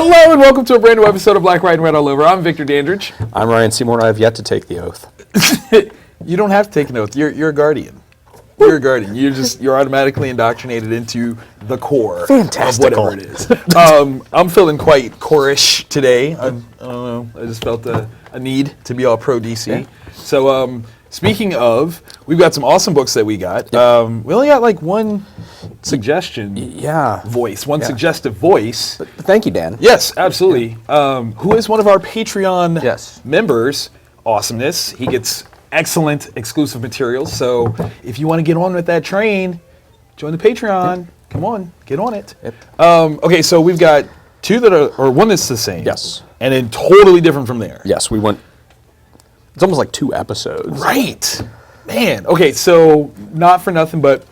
Hello and welcome to a brand new episode of Black, White, and Red All Over. I'm Victor Dandridge. I'm Ryan Seymore, and I have yet to take the oath. You don't have to take an oath. You're a guardian. You're a guardian. You're automatically indoctrinated into the core Fantastical. of whatever it is. I'm feeling quite core-ish today. I don't know. I just felt a need to be all pro DC. Yeah. So speaking of, we've got some awesome books that we got. We only got like one suggestion voice, one suggestive voice. But thank you, Dan. Yes, absolutely. Who is one of our Patreon members. Awesomeness. He gets excellent exclusive materials. So if you want to get on with that train, join the Patreon. Yep. Come on, get on it. Yep. Okay, so we've got two that are, or one that's the same. Yes. And then totally different from there. Yes, we went, it's almost like 2 episodes. Right. Man. Okay, so not for nothing, but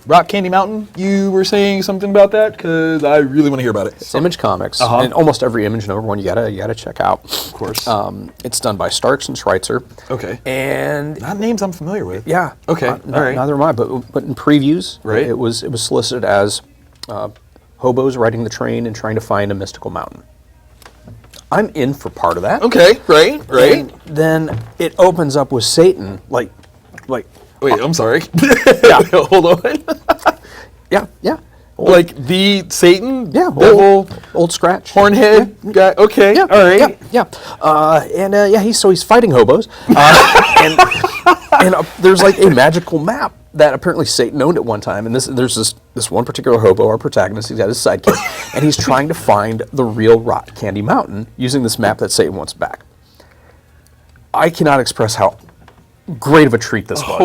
Rock Candy Mountain, you were saying something about that? Because I really want to hear about it. It's Image Comics, and almost every Image number one you gotta check out. Of course. It's done by Starks and Schweitzer. Okay. And not names I'm familiar with. Yeah. Okay. All right. Neither am I, but in previews, it was solicited as hobos riding the train and trying to find a mystical mountain. I'm in for part of that. Okay. Right. And then it opens up with Satan, like. Wait, I'm sorry. Yeah. Hold on. Yeah. Like the Satan? Yeah. Devil? Old Scratch. Hornhead guy? Okay. Yeah. All right. Yeah. He's fighting hobos. And there's like a magical map that apparently Satan owned at one time. And there's this one particular hobo, our protagonist, he's got his sidekick, and he's trying to find the real Rock Candy Mountain using this map that Satan wants back. I cannot express how great of a treat this was.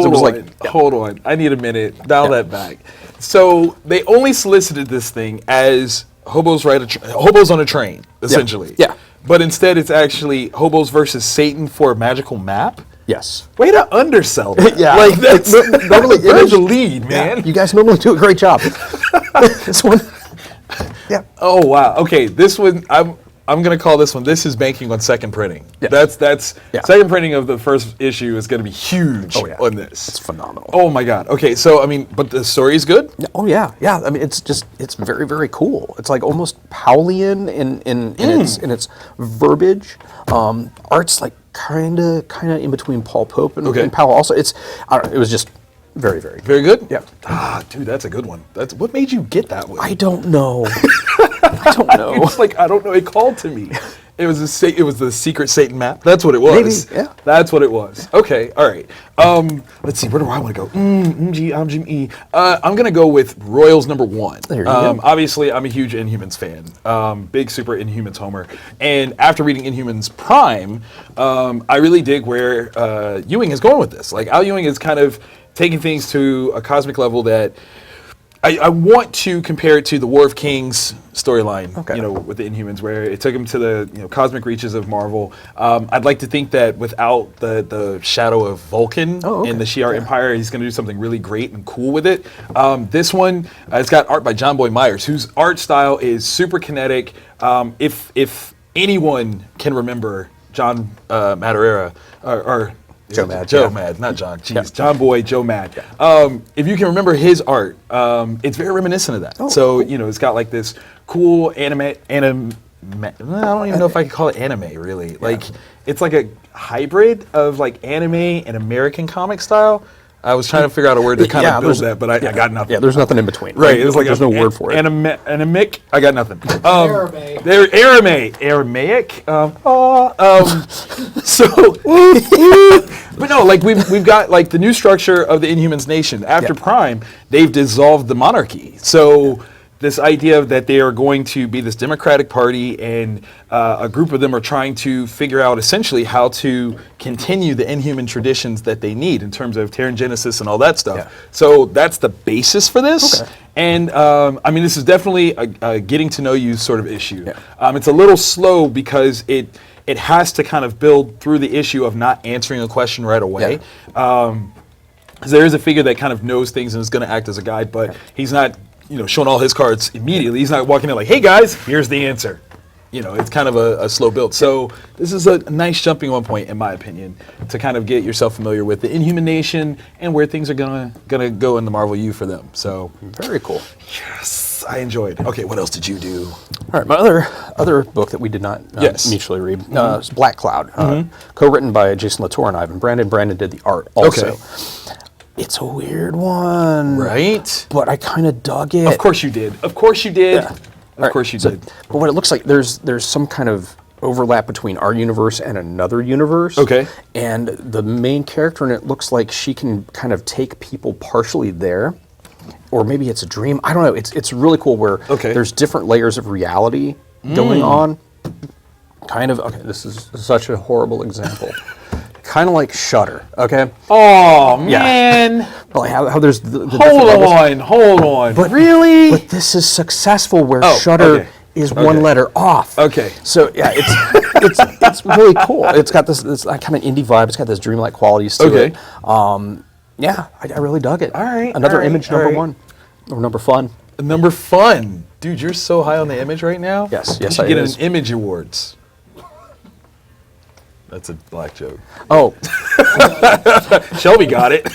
Hold on. I need a minute. Dial that back. So they only solicited this thing as hobos on a train, essentially. Yeah. But instead, it's actually hobos versus Satan for a magical map. Yes. Way to undersell that. Yeah. Like that's normally there's the lead, man. Yeah. You guys normally do a great job. This one. Yeah. Oh wow. Okay. This one I'm going to call this one, this is banking on second printing. Yeah. That's second printing of the first issue is going to be huge on this. It's phenomenal. Oh my God. Okay, so I mean, but the story is good? Oh yeah. I mean, it's very, very cool. It's like almost Paulian in its verbiage. Art's like kind of in between Paul Pope and Powell also. It was just very, very good. Very good? Yeah. Dude, that's a good one. What made you get that one? I don't know. It's like, I don't know. It called to me. It was the secret Satan map. That's what it was. Maybe, yeah. That's what it was. Okay, all right. Let's see. Where do I want to go? I'm going to go with Royals #1. There you go. Obviously, I'm a huge Inhumans fan. Big super Inhumans homer. And after reading Inhumans Prime, I really dig where Ewing is going with this. Like, Al Ewing is kind of taking things to a cosmic level that I want to compare it to the War of Kings storyline, with the Inhumans, where it took him to the cosmic reaches of Marvel. I'd like to think that without the shadow of Vulcan in the Shi'ar Empire, he's going to do something really great and cool with it. This one, it's got art by John Boy Myers, whose art style is super kinetic. If anyone can remember John Madureira, or Joe Mad. Joe Mad, not John. Jeez, John Boy, Joe Mad. Yeah. If you can remember his art, it's very reminiscent of that. It's got like this cool anime. I don't even know if I could call it anime, really. Yeah. Like, it's like a hybrid of like anime and American comic style. I was trying to figure out a word to kind of build that, but I got nothing. Yeah, there's nothing in between. Right. It's like there's no word for it. Anamic, I got nothing. Aramaic. Aramaic. But no, like we've got like the new structure of the Inhumans nation. After Prime, they've dissolved the monarchy. So this idea that they are going to be this democratic party, and a group of them are trying to figure out essentially how to continue the Inhuman traditions that they need in terms of Terran Genesis and all that stuff. Yeah. So that's the basis for this. Okay. And I mean, this is definitely a getting to know you sort of issue. Yeah. It's a little slow because it has to kind of build through the issue of not answering a question right away. Yeah. There is a figure that kind of knows things and is going to act as a guide, but he's not showing all his cards immediately. He's not walking in like, hey guys, here's the answer. It's kind of a slow build. So this is a nice jumping on point, in my opinion, to kind of get yourself familiar with the Inhuman Nation and where things are gonna go in the Marvel U for them. So very cool. Yes. Yes, I enjoyed. Okay, what else did you do? All right, my other book that we did not Yes. mutually read is Black Cloud, co-written by Jason Latour and Ivan Brandon. Brandon did the art also. Okay. It's a weird one. Right? But I kind of dug it. Of course you did. Of course you did. Yeah. Of course you did. But what it looks like, there's some kind of overlap between our universe and another universe. Okay. And the main character in it looks like she can kind of take people partially there. Or maybe it's a dream. I don't know. It's really cool where there's different layers of reality going on. Kind of, okay, this is such a horrible example. Kind of like Shudder, okay? Oh, man. Like how there's the Hold on. But really? But this is successful where Oh, Shudder okay. is one letter off. Okay. So yeah, it's really cool. It's got this kind of indie vibe. It's got this dreamlike qualities to it. Yeah, I really dug it. All right. Another image number one. Or number fun. Number fun. Dude, you're so high on the image right now. Yes, You yes, should I get is. an Image Awards. That's a black joke. Oh, Shelby got it.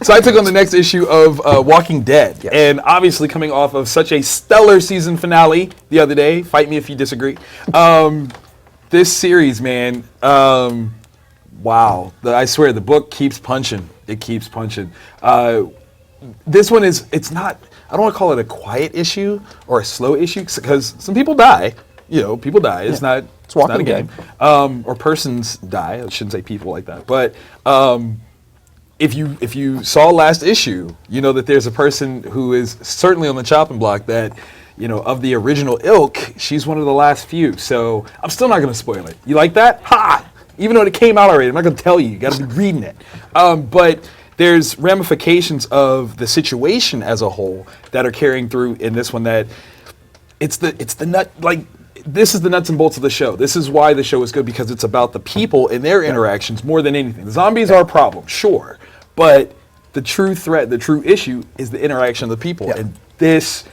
So I took on the next issue of Walking Dead. Yes. And obviously coming off of such a stellar season finale the other day. Fight me if you disagree. This series, man, wow. I swear, the book keeps punching. It keeps punching. This one it's not, I don't want to call it a quiet issue or a slow issue, because some people die. You know, people die. It's not It's Walking not a Dead. game. Or persons die. I shouldn't say people like that. But if you saw last issue, you know that there's a person who is certainly on the chopping block that, you know, of the original ilk. She's one of the last few. So I'm still not going to spoil it. You like that? Ha! Even though it came out already, I'm not going to tell you. You got to be reading it. But there's ramifications of the situation as a whole that are carrying through in this one. That it's the nut, like, this is the nuts and bolts of the show. This is why the show is good, because it's about the people and their interactions more than anything. The zombies are a problem, sure, but the true threat, the true issue is the interaction of the people, and this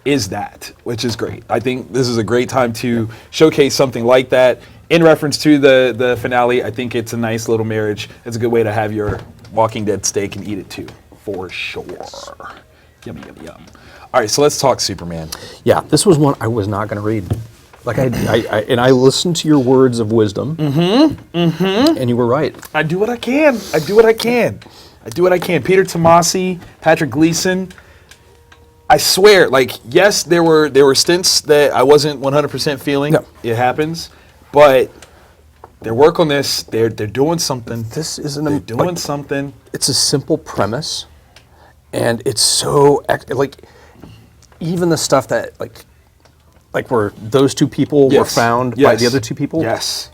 is that, which is great. I think this is a great time to showcase something like that. In reference to the finale, I think it's a nice little marriage. It's a good way to have your Walking Dead steak and eat it too, for sure. Yum, yum, yum. All right, so let's talk Superman. yeah. This was one I was not going to read. Like I listened to your words of wisdom. And you were right. I do what I can. Peter Tomasi, Patrick Gleason. I swear, like, yes, there were stints that I wasn't 100% feeling. No. It happens, but their work on this, they're doing something. This isn't They're doing something. It's a simple premise, and it's so like even the stuff that like where those two people were found by the other two people. Yes.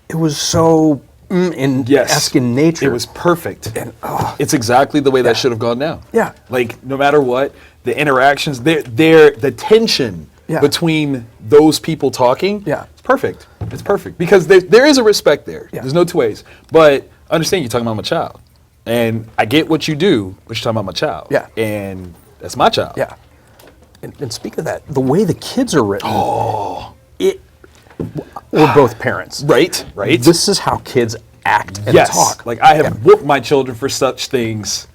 It was so esque in nature. It was perfect. And it's exactly the way that should have gone down. Yeah. Like, no matter what, the interactions, the tension between those people talking, it's perfect. It's perfect. Because there is a respect there. Yeah. There's no two ways. But understand, you're talking about my child. And I get what you do, but you're talking about my child. Yeah. And that's my child. Yeah. And speak of that, the way the kids are written, we're both parents. Right. This is how kids act and Yes. talk. Like, I have whooped my children for such things.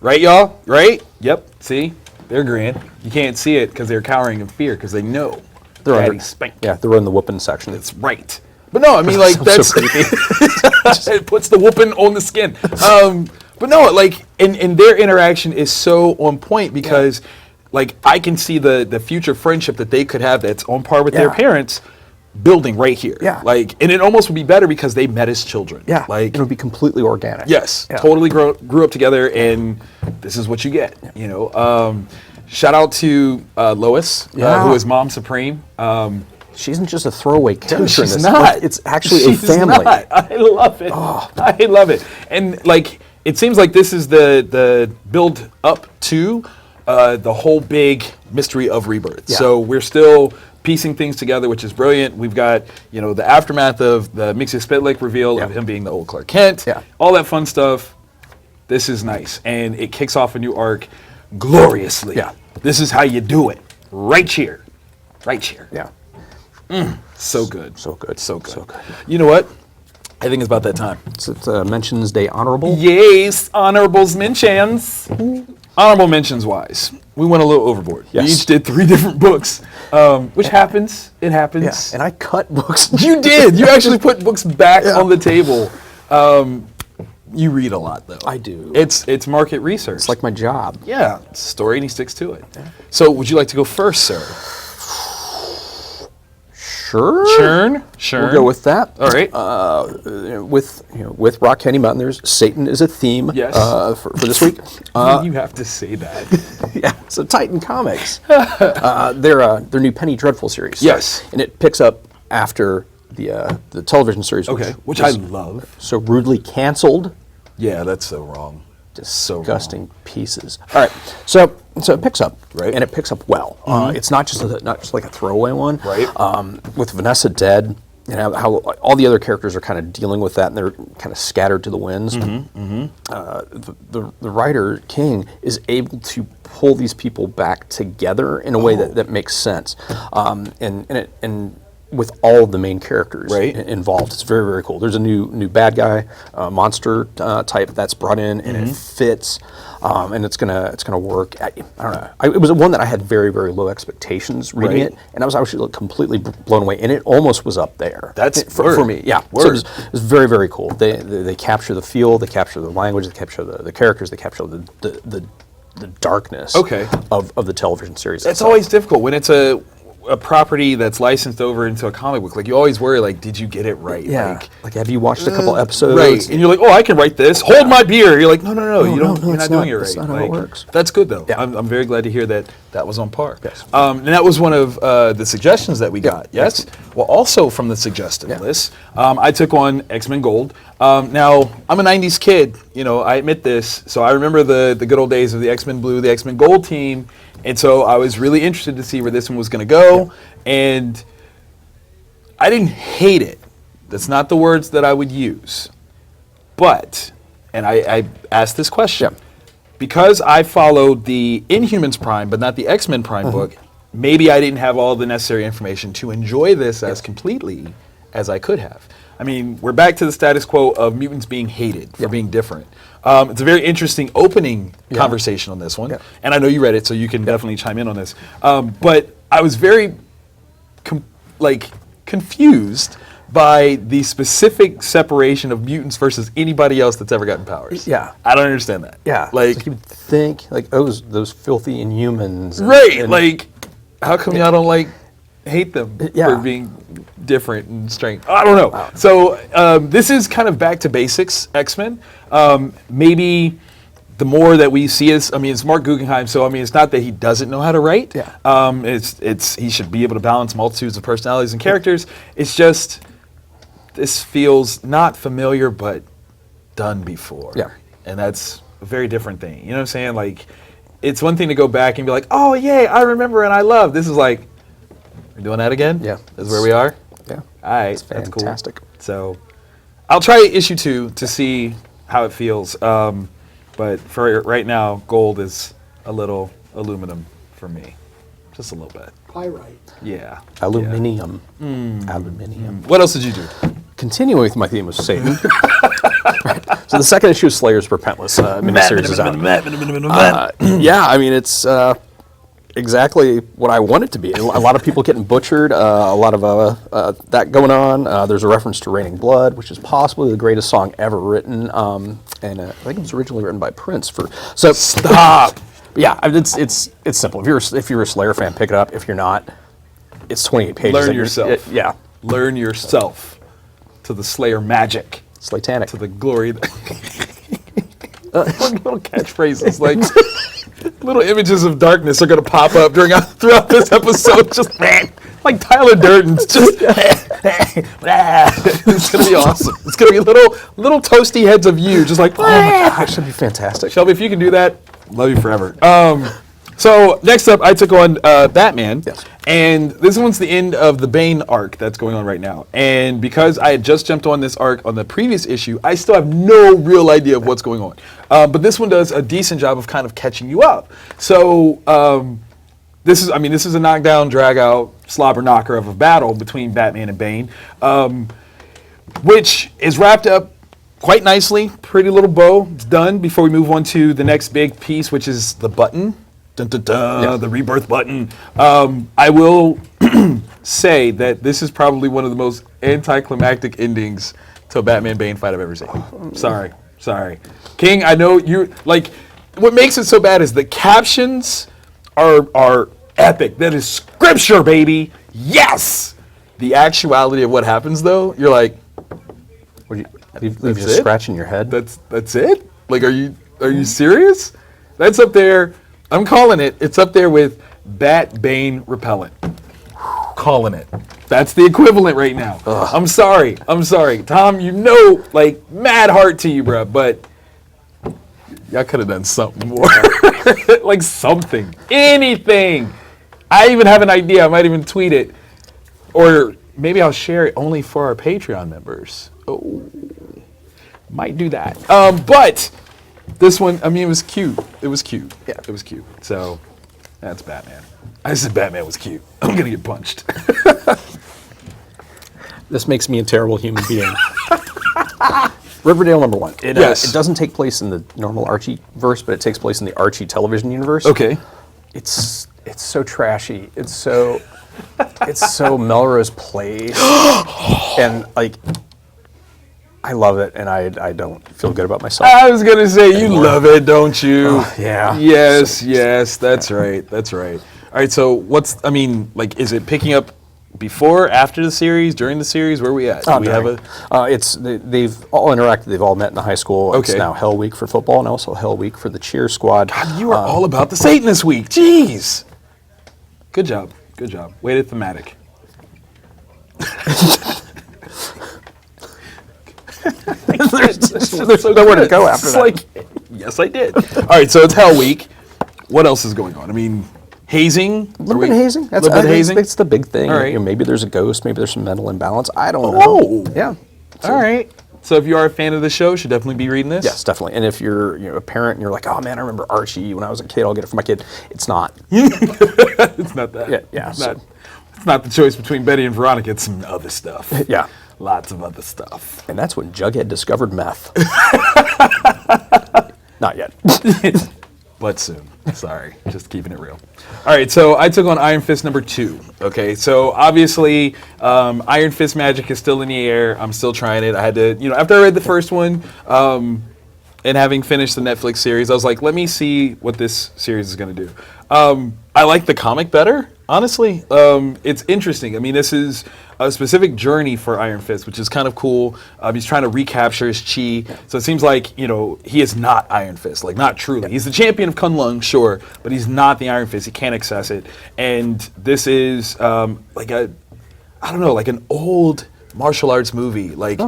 Right, y'all? Right? Yep. See? They're agreeing. You can't see it because they're cowering in fear because they know They're Daddy under, spanked. yeah, they're in the whooping section. That's right. But no, I mean, like, So that's creepy. it puts the whooping on the skin. But no, like, and their interaction is so on point because, like, I can see the future friendship that they could have that's on par with their parents building right here. Yeah. Like, and it almost would be better because they met as children. Yeah, Like, it would be completely organic. yes, Yeah. totally grew up together, and this is what you get. You know, shout out to Lois, who is Mom Supreme. She isn't just a throwaway character in She's this. not. It's actually She's a family. not. I love it. I love it. And like, it seems like this is the build up to the whole big mystery of Rebirth. Yeah. So we're still piecing things together, which is brilliant. We've got, you know, the aftermath of the Mixie Spitlick reveal of him being the old Clark Kent. Yeah. All that fun stuff. This is nice. And it kicks off a new arc gloriously. Yeah. This is how you do it. Right here. Right here. Yeah. So good. So good. So good. So good. You know what? I think it's about that time. It's Mentions Day Honorable. Yes, honorables mentions. honorable mentions wise, we went a little overboard. Yes. We each did 3 different books, which happens. It happens. Yeah, and I cut books. You did. You actually put books back on the table. You read a lot, though. I do. It's market research. It's like my job. Yeah, it's a story, and he sticks to it. Yeah. So, would you like to go first, sir? Sure. Sure. We'll go with that. All right. With Rock Candy Mountain, there's Satan is a theme. Yes. For this week. You have to say that. Yeah. So Titan Comics, their new Penny Dreadful series. Yes. And it picks up after the television series. Which I love. So rudely canceled. Yeah, that's so wrong. Disgusting pieces. All right, so it picks up, right, and it picks up well. It's not just like a throwaway one, right? With Vanessa dead, and how all the other characters are kind of dealing with that, and they're kind of scattered to the winds. The writer King is able to pull these people back together in a way that makes sense, and with all of the main characters involved. It's very, very cool. There's a new bad guy, monster type that's brought in, and it fits, and it's gonna work. I don't know. It was one that I had very, very low expectations reading it, and I was actually completely blown away, and it almost was up there. That's for me. Yeah. So it was very, very cool. They capture the feel, they capture the language, they capture the characters, they capture the darkness of the television series. It's always difficult when it's a property that's licensed over into a comic book. Like, you always worry, like, did you get it right? Yeah. Like have you watched a couple episodes? Right. And you're like, oh, I can write this. Hold my beer. You're like, no, you're not doing it right. That's not how it works. That's good, though. Yeah. I'm very glad to hear that was on par. Yes. And that was one of the suggestions that we got. Yes. Well, also from the suggested list, I took on X-Men Gold. Now, I'm a 90s kid. I admit this. So I remember the good old days of the X-Men Blue, the X-Men Gold team. And so I was really interested to see where this one was going to go. And I didn't hate it. That's not the words that I would use. But, and I asked this question, because I followed the Inhumans Prime, but not the X-Men Prime book, maybe I didn't have all the necessary information to enjoy this as completely as I could have. I mean, we're back to the status quo of mutants being hated for being different. It's a very interesting opening conversation on this one. And I know you read it, so you can definitely chime in on this. But I was very confused by the specific separation of mutants versus anybody else that's ever gotten powers. Yeah. I don't understand that. Yeah. Like, you would think, those filthy Inhumans. Right. How come y'all don't, hate them for being different and strange? I don't know. Wow. So this is kind of back to basics X-Men. Maybe the more that we see it's Mark Guggenheim, so it's not that he doesn't know how to write. Yeah. It's he should be able to balance multitudes of personalities and characters. It's just this feels not familiar but done before. Yeah. And that's a very different thing. You know what I'm saying? Like, it's one thing to go back and be like, oh yay, I remember and I love. This is like, we're doing that again? Yeah. This is where we are? Yeah. All right. It's fantastic. That's cool. So I'll try issue 2 to see how it feels. But for right now, Gold is a little aluminum for me. Just a little bit. Pyrite. Yeah. Aluminium. Aluminium. What else did you do? Continuing with my theme of Satan. Right. So the second issue of Slayer's Repentless miniseries is out. It's exactly what I want it to be. A lot of people getting butchered, a lot of that going on. There's a reference to Raining Blood, which is possibly the greatest song ever written, and I think it was originally written by Prince. Stop. Yeah, it's simple. If you're a Slayer fan, pick it up. If you're not, it's 28 pages. Learn yourself. Learn yourself to the Slayer magic. Slatanic. To the glory. Little catchphrases like. Little images of darkness are going to pop up throughout this episode. Just like Tyler Durden's. Just it's going to be awesome. It's going to be little toasty heads of you, just like, oh my gosh, that'd be fantastic. Shelby, if you can do that, love you forever. So next up, I took on Batman. Yes. And this one's the end of the Bane arc that's going on right now. And because I had just jumped on this arc on the previous issue, I still have no real idea of what's going on. But this one does a decent job of kind of catching you up. So this is a knockdown, drag out, slobber knocker of a battle between Batman and Bane, which is wrapped up quite nicely. Pretty little bow. It's done before we move on to the next big piece, which is the button. Dun, dun, dun, the rebirth button. I will say that this is probably one of the most anticlimactic endings to a Batman-Bane fight I've ever seen. Sorry. King, I know you like. What makes it so bad is the captions are epic. That is scripture, baby. Yes. The actuality of what happens, though, you're like, You're just scratching your head. That's it? Like, are you serious? That's up there. I'm calling it. It's up there with Bat-Bane Repellent. Calling it. That's the equivalent right now. Ugh. I'm sorry. Tom, like, mad heart to you, bro, but y'all could have done something more. Like something. Anything. I even have an idea. I might even tweet it. Or maybe I'll share it only for our Patreon members. Oh, might do that. But this one, I mean, it was cute. Yeah, it was cute. So that's Batman. I said Batman was cute. I'm gonna get punched. This makes me a terrible human being. Riverdale #1. It doesn't take place in the normal Archie verse, but it takes place in the Archie television universe. Okay. It's so trashy. It's so Melrose Place, and like. I love it, and I don't feel good about myself. I was gonna say anymore. You love it, don't you? Yeah. Yes. That's right. All right. So is it picking up before, after the series, during the series? Where are we at? They've all interacted. They've all met in the high school. Okay. It's now Hell Week for football, and also Hell Week for the cheer squad. God, you are all about the Satan this week. Jeez. Good job. Way to thematic. There's nowhere to go after that. Like, yes, I did. All right, so it's Hell Week. What else is going on? I mean, hazing. A little bit of hazing. That's the big thing. All right. Maybe there's a ghost. Maybe there's some mental imbalance. I don't know. Oh, yeah. All right. So if you are a fan of the show, you should definitely be reading this. Yes, definitely. And if you're a parent and you're like, oh man, I remember Archie when I was a kid. I'll get it for my kid. It's not. It's not that. Yeah. It's not the choice between Betty and Veronica. It's some other stuff. Yeah. Lots of other stuff. And that's when Jughead discovered meth. Not yet. But soon. Sorry. Just keeping it real. All right, so I took on Iron Fist #2. Okay, so obviously Iron Fist magic is still in the air. I'm still trying it. I had to, after I read the first one and having finished the Netflix series, I was like, let me see what this series is going to do. I like the comic better, honestly. It's interesting. I mean, this is a specific journey for Iron Fist, which is kind of cool. He's trying to recapture his chi. So it seems like, he is not Iron Fist, like not truly. He's the champion of Kunlun, sure, but he's not the Iron Fist. He can't access it. And this is like an old martial arts movie. Like,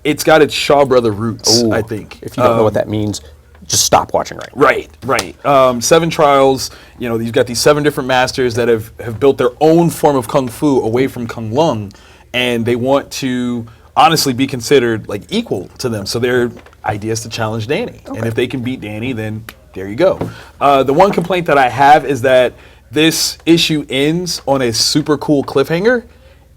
it's got its Shaw Brother roots, I think. If you don't know what that means, just stop watching right. Right. 7 trials. You've got these 7 different masters that have built their own form of kung fu away from Kung Lung, and they want to honestly be considered like equal to them. So their idea is to challenge Danny, and if they can beat Danny, then there you go. The one complaint that I have is that this issue ends on a super cool cliffhanger.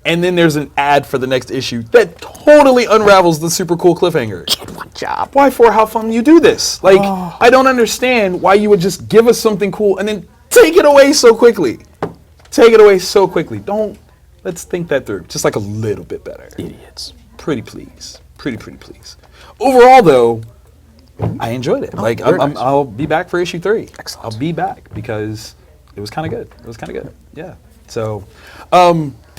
And then there's an ad for the next issue that totally unravels the super cool cliffhanger. Good job. Why for how fun you do this? Like, I don't understand why you would just give us something cool and then take it away so quickly. Let's think that through. Just like a little bit better. Idiots. Pretty please. Overall, though, I enjoyed it. I'll be back for issue 3. Excellent. I'll be back because it was kind of good. Yeah. So,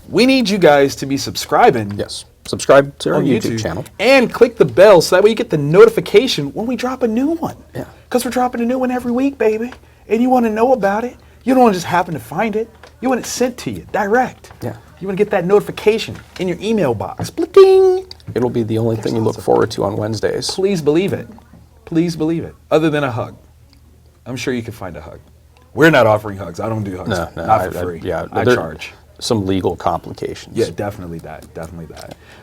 we need you guys to be subscribing. Yes. Subscribe to our YouTube channel. And click the bell so that way you get the notification when we drop a new one. Yeah. Because we're dropping a new one every week, baby. And you want to know about it. You don't want to just happen to find it. You want it sent to you, direct. Yeah. You want to get that notification in your email box. Bling! It'll be the only thing you look forward to on Wednesdays. Please believe it. Other than a hug. I'm sure you can find a hug. We're not offering hugs. I don't do hugs. No, not for free. I charge. Some legal complications. Yeah, definitely that.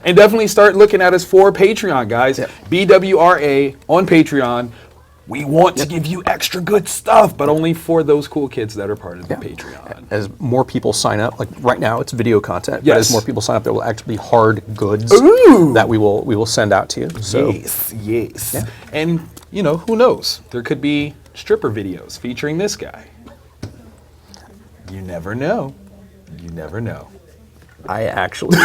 And definitely start looking at us for Patreon, guys. Yep. BWRA on Patreon. we want to give you extra good stuff, but only for those cool kids that are part of the Patreon. As more people sign up, like right now it's video content, but Yes. as more people sign up, there will actually be hard goods Ooh. that we will send out to you. So Yes. Yeah. And, you know, who knows? There could be stripper videos featuring this guy. You never know. You never know. I actually